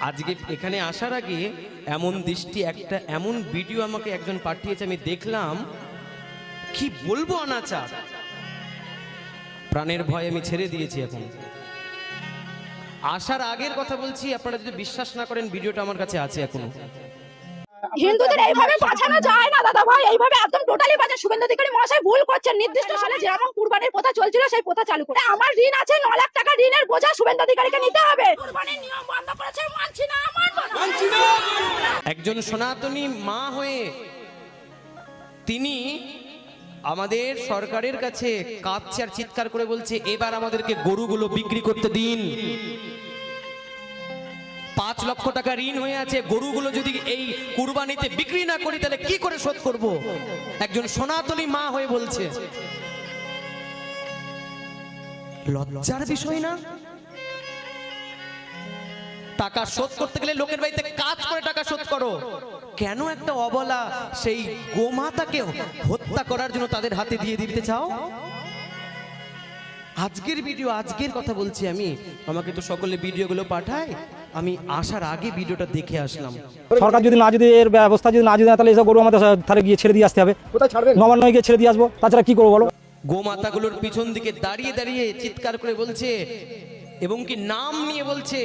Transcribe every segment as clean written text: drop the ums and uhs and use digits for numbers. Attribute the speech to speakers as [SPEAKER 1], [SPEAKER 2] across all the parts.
[SPEAKER 1] আজকে এখানে আসার আগে এমন দৃষ্টি একটা এমন ভিডিও আমাকে একজন পাঠিয়েছে, আমি দেখলাম, কি বলবো অনাচার, প্রাণের ভয় আমি ছেড়ে দিয়েছি। এখন আসার আগের কথা বলছি, আপনারা যদি বিশ্বাস না করেন ভিডিওটা আমার কাছে আছে এখনো।
[SPEAKER 2] হিন্দুদের এইভাবে বাঁচানো যায় না দাদা ভাই, এইভাবে একদম টোটালি বাঁচা। শুভেন্দু অধিকারী মহাশয় ভুল করছেন। নির্দিষ্ট সালে যেমন কুরবানির প্রথা চলছিল সেই প্রথা চালু করে। আমার ঋণ আছে 9 লাখ টাকা, ঋণের বোঝা শুভেন্দু অধিকারীকে নিতে হবে। কুরবানির নিয়ম বন্ধ করেছে, মানছি না, মানছি না।
[SPEAKER 1] একজন সনাতনী মা হয়ে তিনি আমাদের সরকারের কাছে কাঁদছে আর চিৎকার করে বলছে, এবার আমাদেরকে গরুগুলো বিক্রি করতে দিন। 5 লক্ষ টাকা ঋণ হয়ে আছে, গরুগুলো যদি এই কুরবানিতে বিক্রি না করি তাহলে কি করে শোধ করব? একজন সনাতনী মা হয়ে বলছে। লজ্জার বিষয় না? টাকা শোধ করতে গেলে লোকের বাড়িতে কাজ করে টাকা শোধ করো, কেন একটা অবলা সেই গোমাতাকে হত্যা করার জন্য তাদের হাতে দিয়ে দিতে চাও? আজকের ভিডিও, আজকের কথা বলছি আমি। আমাকে তো সকলে ভিডিওগুলো পাঠায়, আমি আসার আগে ভিডিওটা দেখে আসলাম।
[SPEAKER 3] সরকার যদি এর ব্যবস্থা যদি না দেয় তাহলে এসব গরু আমাদের তাহলে গিয়ে ছেড়ে দিয়ে আসতে হবে। কোথায় ছাড়বেন? নবান্নে গিয়ে ছেড়ে দিয়ে আসবো, তাছাড়া কি করবো বলো?
[SPEAKER 1] গোমাতাগুলোর পিছন দিকে দাঁড়িয়ে দাঁড়িয়ে চিৎকার করে বলছে এবং কি নাম নিয়ে বলছে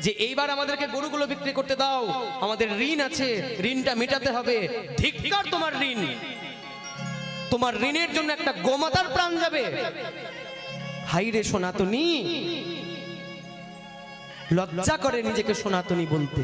[SPEAKER 1] যে এইবার আমাদেরকে গরুগুলো বিক্রি করতে দাও, আমাদের ঋণ আছে, ঋণটা মেটাতে হবে। ধিক্কার তোমার ঋণ, তোমার ঋণের জন্য একটা গোমাতার প্রাণ যাবে। হাইরে সনাতনী, লজ্জা করে নিজেকে সনাতনী বলতে।